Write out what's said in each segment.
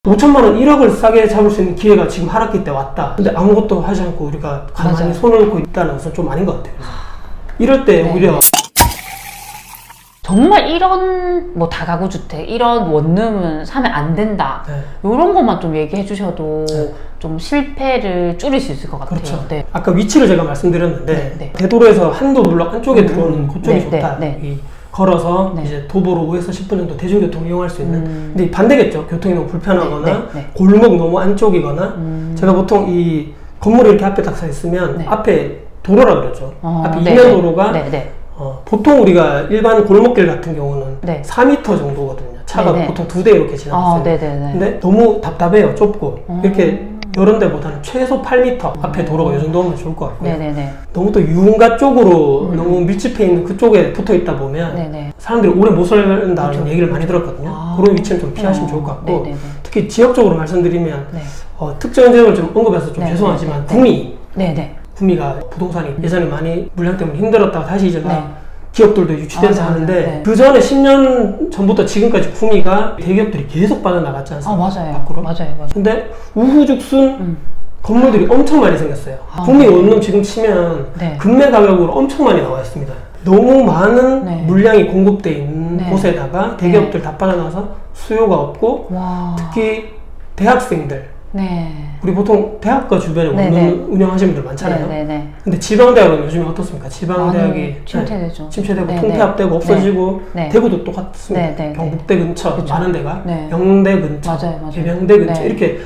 5천만 원, 1억을 싸게 잡을 수 있는 기회가 지금 하락기 때 왔다. 근데 아무것도 하지 않고 우리가 가만히 맞아요. 손을 놓고 있다는 것은 좀 아닌 것 같아요. 그래서 이럴 때 네. 오히려 정말 이런 뭐 다가구 주택, 이런 원룸은 사면 안 된다. 네. 이런 것만 좀 얘기해 주셔도 네. 좀 실패를 줄일 수 있을 것 같아요. 그렇죠. 네. 아까 위치를 제가 말씀드렸는데 네, 네. 대도로에서 한도 블럭 안쪽에 들어오는 그쪽이 네, 좋다. 네, 네. 이 걸어서 네. 이제 도보로 5에서 10분 정도 대중교통 이용할 수 있는. 근데 반대겠죠. 교통이 너무 불편하거나 네, 네, 네. 골목 너무 안쪽이거나. 제가 보통 이 건물이 이렇게 앞에 딱 서 있으면 네. 앞에 도로라 그러죠. 앞에 네, 이면 네. 도로가 네, 네. 보통 우리가 일반 골목길 같은 경우는 네. 4m 정도거든요. 차가 네, 네. 보통 2대 이렇게 지나갔어요. 네, 네, 네. 근데 너무 답답해요. 좁고. 이렇게 이런 데보다는 최소 8m 앞에 도로가 이 정도면 좋을 것 같고요. 네네네. 너무 또 유흥가 쪽으로 너무 밀집해 있는 그쪽에 붙어 있다 보면 네네. 사람들이 오래 못 산다는 그렇죠. 얘기를 많이 들었거든요. 그런 위치는 좀 피하시면 좋을 것 같고 네네네. 특히 지역적으로 말씀드리면 네. 특정 지역을 좀 언급해서 좀 네. 죄송하지만 네. 구미가 부동산이 예전에 많이 물량 때문에 힘들었다가 다시 이제 막 네. 기업들도 유치돼서 하는데 네. 그 전에 10년 전부터 지금까지 구미가 대기업들이 계속 빠져나갔지 않습니까? 맞아요. 밖으로. 맞아요. 근데 우후죽순 건물들이 엄청 많이 생겼어요. 구미 네. 원룸 지금 치면 네. 금매 가격으로 엄청 많이 나와 있습니다. 너무 많은 네. 물량이 공급돼 있는 네. 곳에다가 대기업들 다 빠져나와서 수요가 없고 와. 특히 대학생들 네. 우리 보통 대학가 주변에 원룸 네, 네. 운영하시는 분들 많잖아요. 네네네. 근데 지방대학은 요즘에 어떻습니까? 지방대학이 침체되죠. 침체되고 네, 통폐합되고 네. 없어지고 네. 대구도 똑같습니다. 네, 네, 경북대 근처 그쵸. 많은 데가 네. 영대 근처, 맞아요. 해병대 근처 네. 이렇게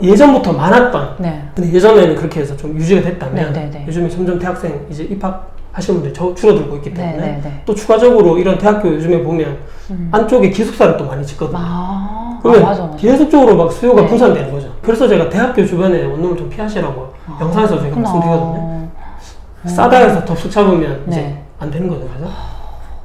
예전부터 많았던 네. 근데 예전에는 그렇게 해서 좀 유지가 됐다면 네, 네, 네. 요즘에 점점 대학생 이제 입학하시는 분들이 줄어들고 있기 때문에 네, 네, 네. 또 추가적으로 이런 대학교 요즘에 보면 안쪽에 기숙사를 또 많이 짓거든요. 그러면 맞아. 계속적으로 막 수요가 네. 분산되는 거죠. 그래서 제가 대학교 주변에 원룸을 좀 피하시라고 영상에서 제가 말씀드리거든요. 싸다 해서 덥석 잡으면 이제 네. 안 되는 거죠.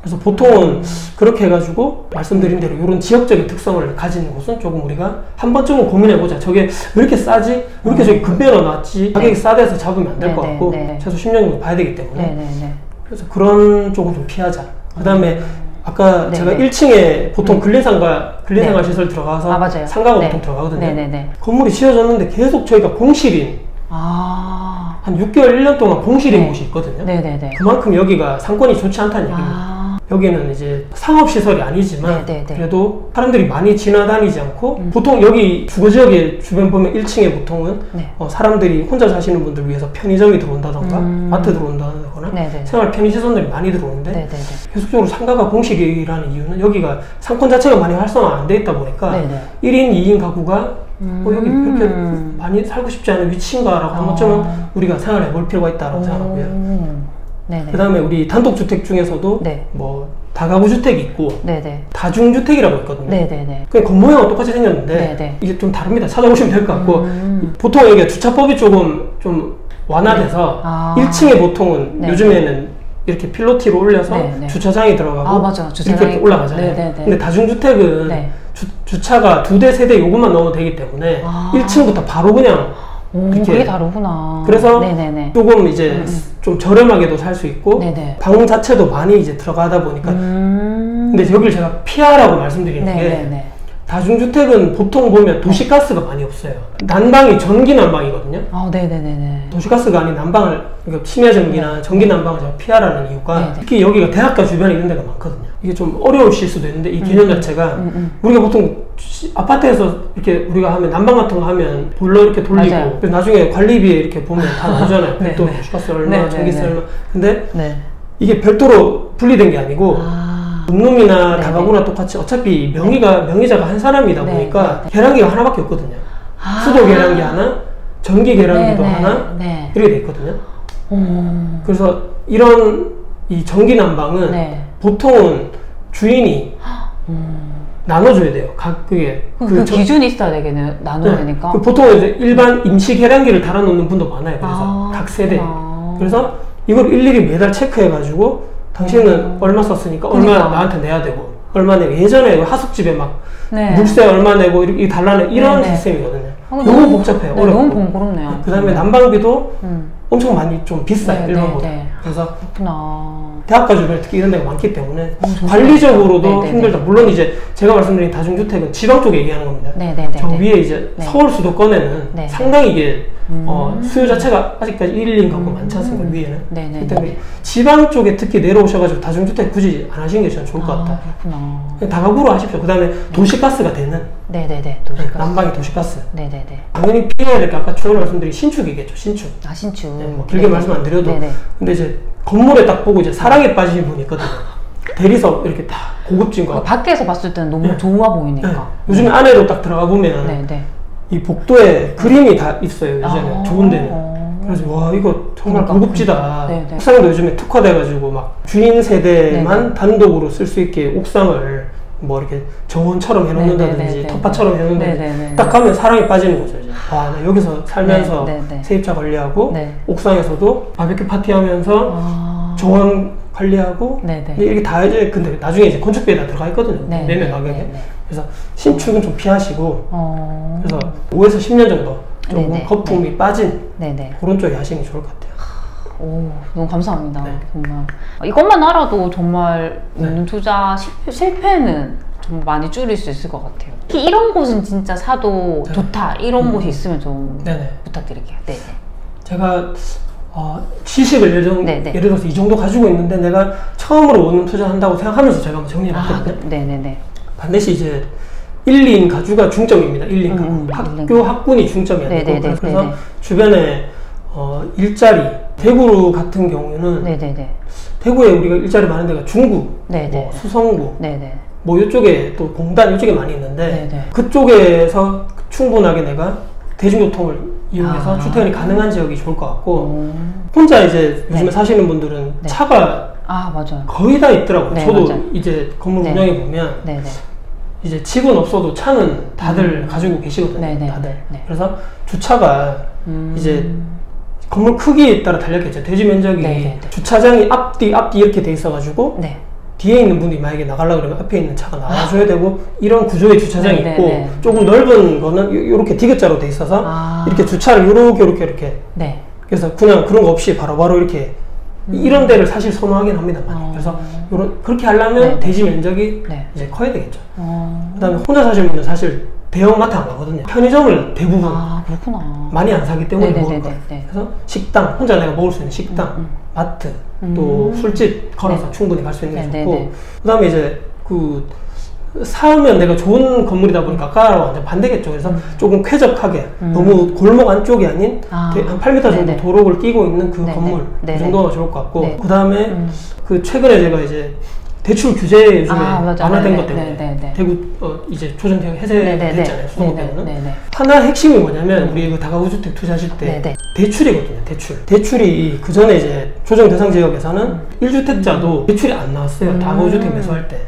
그래서 보통은 그렇게 해가지고 말씀드린 대로 이런 지역적인 특성을 가진 곳은 조금 우리가 한 번쯤은 고민해보자. 저게 왜 이렇게 싸지? 왜 이렇게 저기 급매로 나왔지? 가격이 싸다 해서 잡으면 안 될 것 같고 최소 10년 정도 봐야 되기 때문에 네네네. 그래서 그런 쪽은 좀 피하자. 그 다음에 아까 네, 제가 네. 1층에 보통 근린생활 네. 시설 들어가서 맞아요. 상가가 네. 보통 들어가거든요. 네네네. 건물이 지어졌는데 계속 저희가 공실인 한 6개월, 1년 동안 공실인 네. 곳이 있거든요. 네네네. 그만큼 여기가 상권이 좋지 않다는 얘기입니다. 여기는 이제 상업시설이 아니지만 네네네. 그래도 사람들이 많이 지나다니지 않고 보통 여기 주거지역의 주변 보면 1층에 보통은 네. 사람들이 혼자 사시는 분들 위해서 편의점이 들어온다던가 마트 들어온다거나 네네. 생활 편의시설들이 많이 들어오는데 네네네. 계속적으로 상가가 공실이라는 이유는 여기가 상권 자체가 많이 활성화 안 돼 있다 보니까 네네. 1인, 2인 가구가 여기 그렇게 많이 살고 싶지 않은 위치인가라고 한 번쯤은 우리가 생각해 볼 필요가 있다고 생각하고요. 네네. 그 다음에 우리 단독주택 중에서도 네. 뭐 다가구 주택이 있고 네네. 다중주택이라고 있거든요. 네네네. 그냥 겉모양은 똑같이 생겼는데 네네. 이게 좀 다릅니다. 찾아보시면 될 것 같고 보통 이게 주차법이 조금 좀 완화돼서 1층에 보통은 네. 요즘에는 이렇게 필로티로 올려서 네. 주차장이 들어가고 맞아. 주차장이 이렇게 올라가잖아요. 네네네. 근데 다중주택은 네. 주차가 2대, 3대 요것만 넣으면 되기 때문에 1층부터 바로 그냥 그게 다르구나. 그래서 네네네. 조금 이제 좀 저렴하게도 살 수 있고 네네. 방 자체도 많이 이제 들어가다 보니까 근데 여기를 제가 피하라고 말씀드리는 게 네네네. 다중주택은 보통 보면 도시가스가 많이 없어요. 난방이 전기 난방이거든요. 네네네네. 도시가스가 아닌 난방을 그러니까 심야 전기나 전기 난방을 제가 피하라는 이유가 네네. 특히 여기가 대학가 주변에 있는 데가 많거든요. 이게 좀 어려우실 수도 있는데 이 개념 자체가 우리가 보통 아파트에서 이렇게 우리가 하면 난방 같은 거 하면 보일러 이렇게 돌리고 맞아요. 나중에 관리비에 이렇게 보면 다 나오잖아요. 네, 또 네. 도시가스 얼마, 네, 전기세 네, 네. 얼마. 근데 네. 이게 별도로 분리된 게 아니고 원룸이나 네네. 다가구나 똑같이 어차피 명의자가 한 사람이다 네, 보니까 네. 계량기가 하나밖에 없거든요. 수도 계량기 하나, 전기 계량기도 네네. 하나 네. 이렇게 돼 있거든요. 그래서 이런 이 전기 난방은 네. 보통은 주인이 나눠줘야 돼요. 그게 그 기준이 있어야 되겠네요. 나눠야 네. 되니까. 보통 이제 일반 임시 계량기를 달아놓는 분도 많아요. 그래서 각 세대. 그래서 이걸 일일이 매달 체크해가지고 당신은 얼마 썼으니까 얼마 그러니까. 나한테 내야 되고 얼마 내고 예전에 하숙집에 막 네. 물세 얼마 내고 이렇게 달라는 이런 네, 네. 시스템이거든요. 너무 복잡해요. 네, 어렵고. 너무 번거롭네요. 그 다음에 난방비도 엄청 많이 좀 비싸요. 네, 일반보다. 네, 네. 그래서 그렇구나. 대학가 주변에 특히 이런 데가 많기 때문에 조심해야겠다. 관리적으로도 네네네. 힘들다. 물론 이제 제가 말씀드린 다중주택은 지방 쪽에 얘기하는 겁니다. 네네네. 저 위에 이제 네. 서울 수도권에는 네. 상당히 이게 수요 자체가 아직까지 1인 가구가 많지 않습니까? 위에는. 네네. 그렇기 때문에 지방 쪽에 특히 내려오셔가지고 다중주택 굳이 안 하시는 게 저는 좋을 것 같다. 그렇구나. 다가구로 하십시오. 그 다음에 도시가스가 되는 네네네. 도시가스. 난방이 도시가스. 네네네. 당연히 피해야 될 게 아까 처음에 말씀드린 신축이겠죠. 신축. 아, 신축. 네, 뭐 길게 말씀 안 드려도. 네네. 근데 이제 건물에 딱 보고 이제 사랑에 빠지신 분이 있거든요. 대리석 이렇게 다 고급진 거. 밖에서 봤을 때는 너무 네. 좋아 보이니까. 네. 요즘에 안에도 딱 들어가 보면 네네. 이 복도에 그림이 다 있어요. 요즘에 좋은 데는. 어. 그래서 와 이거 정말 그러니까. 고급지다. 네네. 옥상도 요즘에 특화돼가지고 막 주인 세대만 네네. 단독으로 쓸 수 있게 옥상을 뭐 이렇게 정원처럼 해놓는다든지 네네네네. 텃밭처럼 해놓는다든지 네네네. 딱 가면 사랑에 빠지는 거죠. 이제. 와, 나 여기서 살면서 네네네. 세입자 관리하고 네. 옥상에서도 바베큐 파티하면서 아. 정원 관리하고 네네. 근데 이렇게 다 이제 근데 나중에 이제 건축비에 다 들어가 있거든요. 네, 매매 네, 가격에. 네, 네. 그래서 신축은 좀 피하시고 어. 그래서 5에서 10년 정도 조금 네네. 거품이 빠진 네네. 그런 쪽에 하시는 게 좋을 것 같아요. 오, 너무 감사합니다. 네. 정말. 이것만 알아도 정말 네. 있는 투자 실패는 좀 많이 줄일 수 있을 것 같아요. 특히 이런 곳은 진짜 사도 네. 좋다. 이런 곳이 있으면 좀 네네. 부탁드릴게요. 네네. 제가 지식을 네네. 예를 들어서 이 정도 가지고 있는데 내가 처음으로 원룸 투자한다고 생각하면서 제가 한번 정리해봤거든요. 네네네. 반드시 이제 1인 가주가 중점입니다. 1인 가구. 학교 학군이 중점이 아니고 네네네. 그래서 네네. 주변에 일자리 대구 같은 경우에는 네네네. 대구에 우리가 일자리 많은 데가 중구, 네네. 뭐 수성구, 네네. 뭐 이쪽에 또 공단 이쪽에 많이 있는데 네네. 그쪽에서 충분하게 내가 대중교통을 이용해서 아. 출퇴근이 가능한 지역이 좋을 것 같고 혼자 이제 요즘에 네. 사시는 분들은 네. 차가 아, 맞아요. 거의 다 있더라고요. 네, 저도 맞아요. 이제 건물 네. 운영해 보면 네네. 이제 집은 없어도 차는 다들 가지고 계시거든요. 네네. 다들. 네. 그래서 주차가 이제 건물 크기에 따라 달렸겠죠. 대지 면적이 네네네. 주차장이 앞뒤 이렇게 돼 있어가지고 네. 뒤에 있는 분이 만약에 나가려고 그러면 앞에 있는 차가 나와줘야 되고 이런 구조의 주차장이 네네네. 있고 조금 넓은 거는 요렇게 디귿자로 돼 있어서 아. 이렇게 주차를 요렇게 네. 그래서 그냥 그런 거 없이 바로바로 이렇게 이런 데를 사실 선호하긴 합니다. 많이. 그래서 그렇게 하려면 네. 대지 면적이 네. 이제 커야 되겠죠. 어. 그 다음에 혼자 사시는 분들 사실 대형 마트 안 가거든요. 편의점을 대부분 아, 그렇구나. 많이 안 사기 때문에 네네네네. 먹을 거예요. 네. 그래서 식당, 혼자 내가 먹을 수 있는 식당, 마트, 또 술집 걸어서 네. 충분히 갈 수 있는 게 네네네. 좋고 그 다음에 이제 사면 내가 좋은 건물이다 보니까 아까랑 완전 반대겠죠. 그래서 조금 쾌적하게 너무 골목 안쪽이 아닌 아. 한 8m 정도 네네. 도로를 끼고 있는 그 네네. 건물 네네. 그 정도가 좋을 것 같고 네. 그 다음에 그 최근에 제가 이제 대출 규제 요즘에 아, 맞아요. 완화된 네네. 것 때문에 네네네. 대구 이제 조정대가 네네네. 해제됐잖아요. 수도권에는 네네. 하나 핵심이 뭐냐면 우리 그 다가구 주택 투자하실 때 네네. 대출이거든요. 대출이 그 전에 이제 조정 대상 지역에서는 1주택자도 대출이 안 나왔어요. 다가구 주택 매수할 때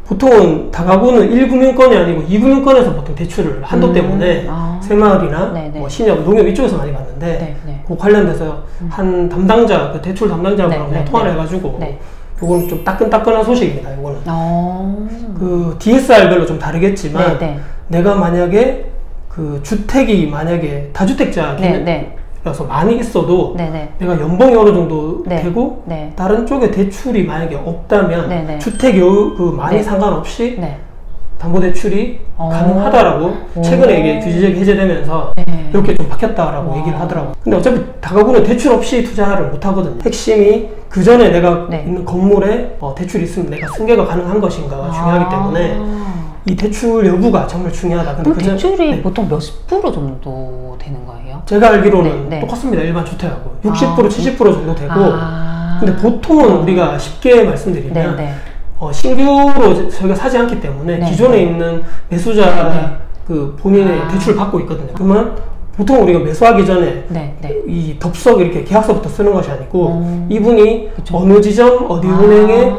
보통은 다가구는 1금융권이 아니고 2금융권에서 보통 대출을 한도 때문에 아. 새마을이나 네네. 뭐 신협, 농협 이쪽에서 많이 받는데 네네. 그 관련돼서 한 담당자 그 대출 담당자하고 네네. 통화를 해가지고 네. 요거는 좀 따끈따끈한 소식입니다. 요거는 어. 그 DSR별로 좀 다르겠지만 네네. 내가 만약에 그 주택이 만약에 다주택자 네네. 라서 많이 있어도 네네. 내가 연봉이 어느 정도 네. 되고 네. 다른 쪽에 대출이 만약에 없다면 네네. 주택이 그 많이 네. 상관없이 네. 담보대출이 가능하다라고 최근에 이게 규제적이 해제되면서 네. 이렇게 좀 바뀌었다라고 얘기를 하더라고요. 근데 어차피 다가구는 대출 없이 투자를 못 하거든요. 핵심이 그 전에 내가 네. 있는 건물에 대출이 있으면 내가 승계가 가능한 것인가가 중요하기 때문에 이 대출 여부가 정말 중요하다. 근데 그럼 대출이 네. 보통 몇 프로 정도 되는 거예요? 제가 알기로는 네, 네. 똑같습니다. 일반 주택하고 60% 70% 정도 되고 아. 근데 보통은 우리가 쉽게 말씀드리면 네네. 신규로 저희가 사지 않기 때문에 네. 기존에 있는 매수자 그 본인의 대출을 받고 있거든요. 그러면 보통 우리가 매수하기 전에 네. 네. 이 덥석 이렇게 계약서부터 쓰는 것이 아니고 이분이 그쵸. 어느 지점 어디 은행에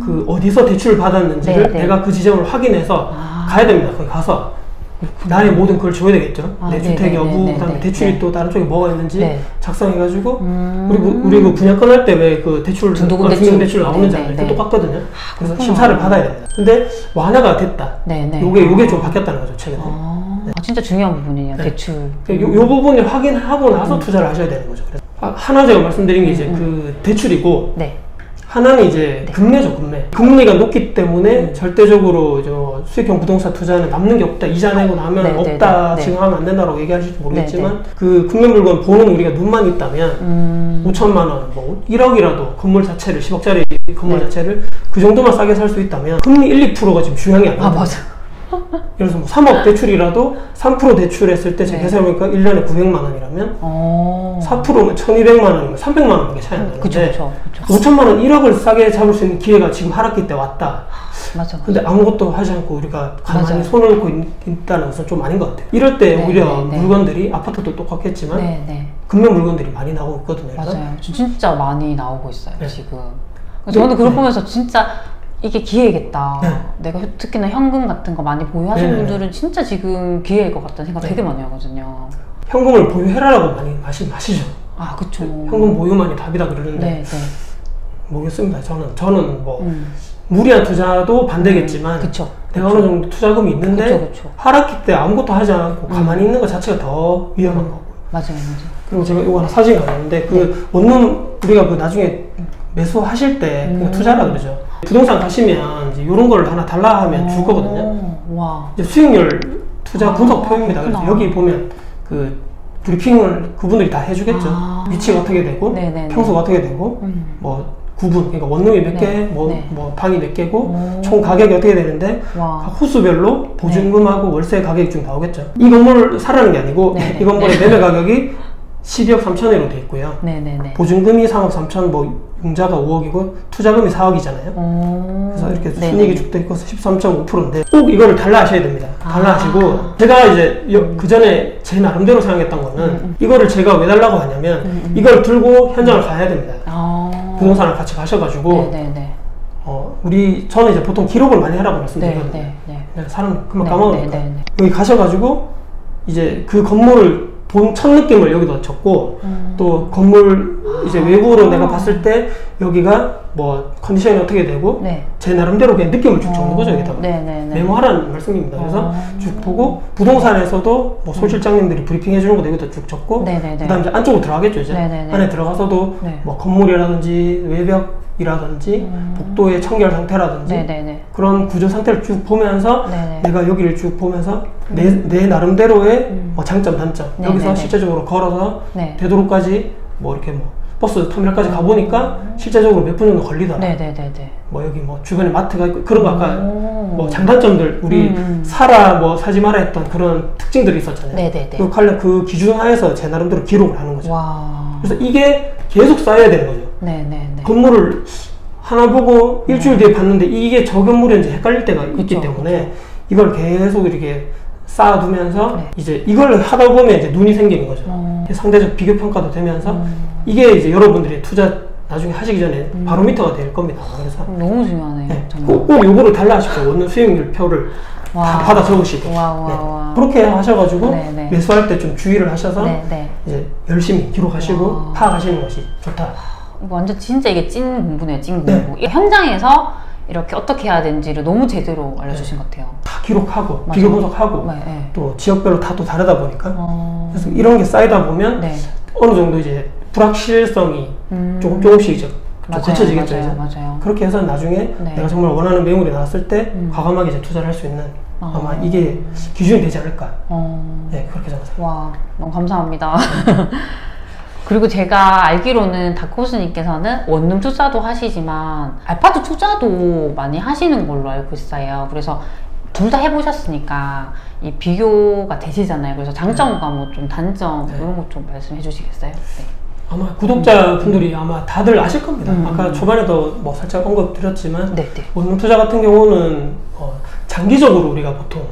그 어디서 대출을 받았는지를 네, 네. 내가 그 지점을 확인해서 가야 됩니다. 거기 가서 나의 모든 걸 줘야 되겠죠. 내 네, 주택 네, 여부, 네, 그다음에 네, 대출이 네. 또 다른 쪽에 뭐가 있는지 네. 작성해가지고 우리 그 분양권 할 때 왜 그 대출 중도대출 나오는지 네, 네, 알아요? 네. 똑같거든요. 그래서 그렇구나. 심사를 받아야 됩니다. 근데 완화가 됐다. 네, 네. 요게 좀 바뀌었다는 거죠 최근에. 진짜 중요한 부분이에요. 네. 대출. 요 부분을 확인하고 나서 투자를 하셔야 되는 거죠. 그래서 하나 제가 말씀드린 게 이제 그 대출이고 네. 하나는 이제 네. 금매죠, 금매. 금리가 높기 때문에 절대적으로 수익형 부동산 투자는 남는 게 없다. 이자 내고 나면 네, 네, 없다. 네. 지금 하면 안 된다고 얘기하실지 모르겠지만 네, 그 금매 물건 보는 우리가 눈만 있다면 5천만 원, 뭐 1억이라도 건물 자체를 10억짜리 건물 네. 자체를 그 정도만 싸게 살 수 있다면 금리 1, 2%가 지금 중요한 게 아니에요. 아 맞아. 그래서 뭐 3억 대출이라도 3% 대출했을 때 제가 네. 계산해보니까 1년에 900만 원이라면 4%면 1200만 원이면 300만 원밖에 차이 안 나는데 그쵸. 5천만 원 1억을 싸게 잡을 수 있는 기회가 지금 하락기 때 왔다. 맞아. 근데 아무것도 하지 않고 우리가 가만히 맞아요. 손을 놓고 있다는 것은 좀 아닌 것 같아요. 이럴 때 네, 오히려 네. 물건들이 아파트도 똑같겠지만 네. 금매 물건들이 많이 나오고 있거든요. 맞아요. 진짜 많이 나오고 있어요, 네. 지금. 저는 그걸 네. 보면서 진짜 이게 기회겠다. 네. 내가 특히나 현금 같은 거 많이 보유하시는 네. 분들은 진짜 지금 기회일 것 같다는 생각 네. 되게 많이 하거든요. 현금을 보유해라라고 많이 마시죠. 아, 그쵸. 현금 보유만이 답이다 그러는데 네. 모르겠습니다. 저는 뭐 무리한 투자도 반대겠지만 그쵸. 내가 어느 정도 투자금이 있는데 그쵸. 하락기 때 아무것도 하지 않고 가만히 있는 것 자체가 더 위험한 거고. 맞아요. 그리고 제가 이거 하나 사진 가져왔는데 그 원룸 우리가 그 나중에 매수하실 때 그냥 투자라 그러죠. 부동산 가시면 이제 이런 걸 하나 달라 하면 줄 거거든요. 와. 이제 수익률 투자 분석표입니다. 그래서 그렇구나. 여기 보면 그 브리핑을 그분들이 다 해주겠죠. 위치가 어떻게 되고 네네네. 평수가 어떻게 되고 뭐 구분, 그러니까 원룸이 몇 개, 네. 뭐, 네. 뭐 방이 몇 개고 총 가격이 어떻게 되는데 와. 호수별로 보증금하고 월세 가격이 좀 나오겠죠. 이 건물 사라는 게 아니고 네네. 이 건물의 매매 가격이 12억 3천으로 돼 있고요. 네네네. 보증금이 3억 3천, 뭐 융자가 5억이고 투자금이 4억이잖아요. 그래서 이렇게 네네. 순이익이 축돼 있고 13.5%인데 꼭 이거를 달라 하셔야 됩니다. 달라 하시고 제가 이제 그 전에 제 나름대로 생각했던 거는 이거를 제가 왜 달라고 하냐면 이걸 들고 현장을 가야 됩니다. 부동산을 같이 가셔가지고 네네네. 저는 이제 보통 기록을 많이 하라고 말씀드리거든요. 네. 사람 금방 네, 까먹으니까 네. 여기 가셔가지고 이제 그 건물을 본 첫 느낌을 여기다 적고 또 건물 이제 외부로 내가 봤을 때 여기가 뭐 컨디션이 어떻게 되고 네. 제 나름대로 그냥 느낌을 쭉 적는 거죠 여기다가. 네네네. 메모하라는 말씀입니다. 그래서 쭉 보고 부동산에서도 뭐 솔실장님들이 브리핑 해주는 것도 여기다 쭉 적고 네네네. 그다음 이제 안쪽으로 들어가겠죠 이제. 네네네. 안에 들어가서도 네. 뭐 건물이라든지 외벽이라든지 복도의 청결 상태라든지 네네네. 그런 구조 상태를 쭉 보면서 네네. 내가 여기를 쭉 보면서 내 나름대로의 뭐 장점 단점 네네네. 여기서 실제적으로 걸어서 네. 되도록까지 뭐 이렇게 뭐 버스 터미널까지 가보니까 실제적으로 몇 분 정도 걸리더라. 네네네네. 뭐 여기 뭐 주변에 마트가 있고 그런 거 아까 오. 뭐 장단점들 우리 사라 뭐 사지 마라 했던 그런 특징들이 있었잖아요. 네네네. 그 관련 그 기준 하에서 제 나름대로 기록을 하는 거죠. 와. 그래서 이게 계속 쌓여야 되는 거죠. 네네네. 건물을 하나 보고 일주일 뒤에 봤는데 이게 저 건물인지 헷갈릴 때가 있기 그쵸, 때문에 이걸 계속 이렇게 쌓아두면서 네. 이제 이걸 하다 보면 이제 눈이 생기는 거죠. 상대적 비교 평가도 되면서 이게 이제 여러분들이 투자 나중에 하시기 전에 바로미터가 될 겁니다. 그래서 너무 중요하네요. 네, 정말. 꼭 요거를 달라 하십시오. 원룸 수익률 표를 다 와. 받아 적으시고 와. 그렇게 하셔가지고 네네. 매수할 때 좀 주의를 하셔서 네네. 이제 열심히 기록하시고 와. 파악하시는 것이 좋다. 이거 완전 진짜 이게 찐 공부네요, 찐 네. 공부. 이 현장에서 이렇게 어떻게 해야 되는지를 너무 제대로 알려주신 것 같아요. 다 기록하고 맞아요. 비교 분석하고 네, 네. 또 지역별로 다 또 다르다 보니까 그래서 이런 게 쌓이다 보면 네. 어느 정도 이제 불확실성이 조금씩 이제 좀 맞아요, 거쳐지겠죠. 이제. 맞아요. 그렇게 해서 나중에 네. 내가 정말 원하는 매물이 나왔을 때 과감하게 이제 투자를 할 수 있는 아마 이게 기준이 되지 않을까. 네, 그렇게 생각합니다. 와, 너무 감사합니다. 그리고 제가 알기로는 다코스님께서는 원룸 투자도 하시지만 아파트 투자도 많이 하시는 걸로 알고 있어요. 그래서 둘 다 해보셨으니까 이 비교가 되시잖아요. 그래서 장점과 뭐 좀 단점 이런 것 좀 말씀해 주시겠어요? 네. 아마 구독자분들이 아마 다들 아실 겁니다. 아까 초반에도 뭐 살짝 언급 드렸지만 네. 원룸 투자 같은 경우는 장기적으로 우리가 보통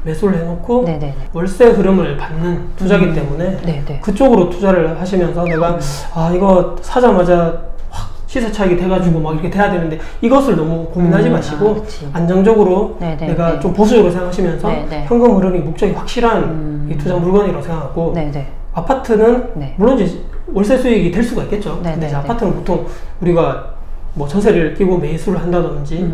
매수를 해놓고 네네네. 월세 흐름을 받는 투자기 때문에 네네. 그쪽으로 투자를 하시면서 내가 이거 사자마자 확 시세 차익이 돼가지고 막 이렇게 돼야 되는데 이것을 너무 고민하지 마시고 그치. 안정적으로 네네. 내가 네. 좀 보수적으로 생각하시면서 네네. 현금 흐름이 목적이 확실한 이 투자 물건이라고 생각하고 네네. 아파트는 네. 물론 이제 월세 수익이 될 수가 있겠죠. 네네. 근데 이제 아파트는 보통 우리가 뭐 전세를 끼고 매수를 한다든지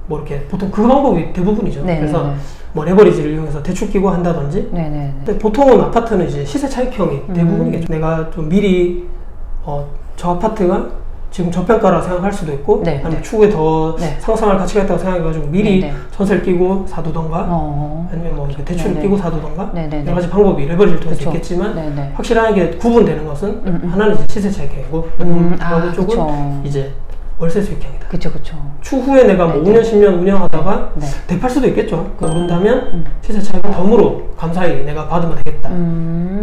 뭐 이렇게 보통 그 방법이 대부분이죠. 네네네. 그래서 뭐 레버리지를 이용해서 대출 끼고 한다든지. 네네. 근데 보통은 아파트는 이제 시세 차익형이 대부분이겠죠. 내가 좀 미리 저 아파트가 지금 저평가라고 생각할 수도 있고 네, 아니면 네. 추후에 더 네. 상승할 가치가 있다고 생각해가지고 미리 네, 네. 전세를 끼고 사두던가 아니면 뭐 대출을 네, 네. 끼고 사두던가 네, 네, 네. 여러 가지 방법이 레버리지를 통해서 그쵸. 있겠지만 네, 네. 확실하게 구분되는 것은 하나는 이제 시세 차익형이고 그리고 쪽은 그쵸. 이제 월세 수익형이다. 그쵸, 그쵸. 추후에 내가 뭐 네, 5년, 10년 운영하다가 네. 대팔 수도 있겠죠. 그런다면 시세 차익을 덤으로 감사히 내가 받으면 되겠다.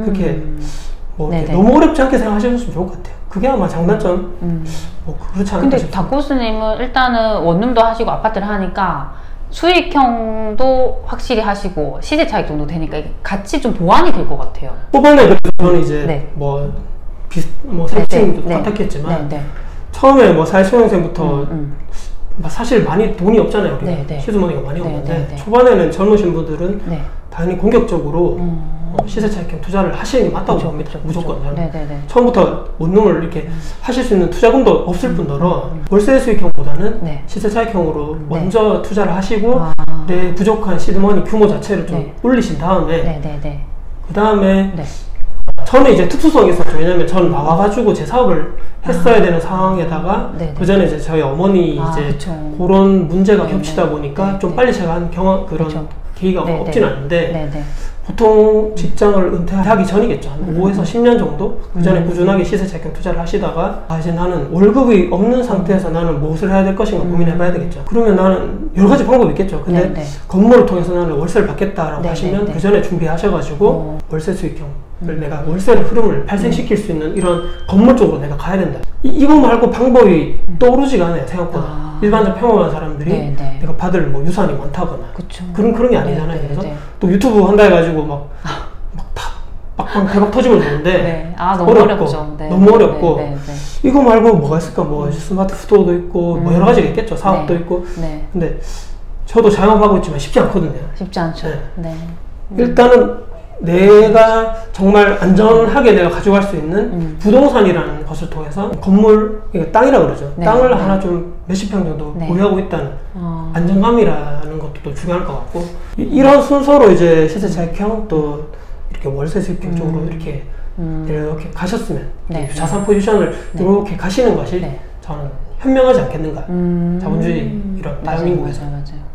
그렇게 뭐 이렇게 네네. 너무 어렵지 않게 생각하셨으면 좋을 것 같아요. 그게 아마 장단점 뭐 그렇지 않을까 근데 싶습니다. 닥코스님은 일단은 원룸도 하시고 아파트를 하니까 수익형도 확실히 하시고 시세 차익 정도 되니까 이게 같이 좀 보완이 될 것 같아요. 초반에 그래서 저는 이제 네. 뭐 사칭도 네. 똑같았겠지만 네, 네. 처음에 뭐 사회초년생부터 사실 많이 돈이 없잖아요. 우리가 네, 네. 시드머니가 많이 네, 없는데 네, 네. 초반에는 젊으신 분들은 네. 당연히 공격적으로 시세 차익형 투자를 하시는 게 맞다고 그쵸, 봅니다. 그쵸, 무조건. 그쵸. 네, 네, 네. 처음부터 원룸을 이렇게 하실 수 있는 투자금도 없을 뿐더러 월세 수익형보다는 네. 시세 차익형으로 먼저 투자를 하시고 아. 내 부족한 시드머니 규모 자체를 좀 네. 올리신 다음에 네, 네, 네. 그 다음에 네. 저는 이제 특수성이 있었죠. 왜냐면 저는 나와가지고 제 사업을 했어야 되는 상황에다가 네네. 그 전에 이제 저희 어머니 이제 그쵸. 그런 문제가 네네. 겹치다 보니까 네네. 좀 빨리 제가 한 경험 그런 그쵸. 계기가 네네. 없진 않은데 네네. 보통 직장을 은퇴하기 전이겠죠. 한 5에서 10년 정도? 그 전에 꾸준하게 시세 차익형 투자를 하시다가 이제 나는 월급이 없는 상태에서 나는 무엇을 해야 될 것인가 고민해봐야 되겠죠. 그러면 나는 여러 가지 방법이 있겠죠. 근데 네네. 건물을 통해서 나는 월세를 받겠다라고 네네. 하시면 네. 그 전에 준비하셔가지고 월세 수익형을 내가 월세의 흐름을 발생시킬 수 있는 이런 건물 쪽으로 내가 가야 된다. 이거 말고 방법이 떠오르지가 않아요. 생각보다. 일반적 평범한 사람들이 네네. 내가 받을 뭐 유산이 많다거나 그쵸. 그런 게 아니잖아요. 네네. 그래서 네. 또 유튜브 한다 해가지고 막빵 대박 터지면 좋은데 네. 너무 어렵고, 어렵죠. 네. 너무 어렵고 네, 네, 네. 이거 말고 뭐가 있을까? 뭐 스마트 스토어도 있고 뭐 여러 가지가 있겠죠. 사업도 네. 있고. 네. 근데 저도 자영업하고 있지만 쉽지 않거든요. 쉽지 않죠. 네. 네. 일단은 내가 정말 안전하게 내가 가져갈 수 있는 부동산이라는 것을 통해서 건물, 땅이라 그러죠. 네. 땅을 네. 하나 좀 몇십 평 정도 네. 보유하고 있다는 안정감이라는 것도 또 중요할 것 같고 이런 순서로 이제 시세 차익형 또 이렇게 월세 수익형 쪽으로 이렇게 가셨으면 네. 자산 포지션을 네. 이렇게 가시는 것이 네. 저는 현명하지 않겠는가. 자본주의 이런 맞아요, 대한민국에서. 맞아요, 맞아요.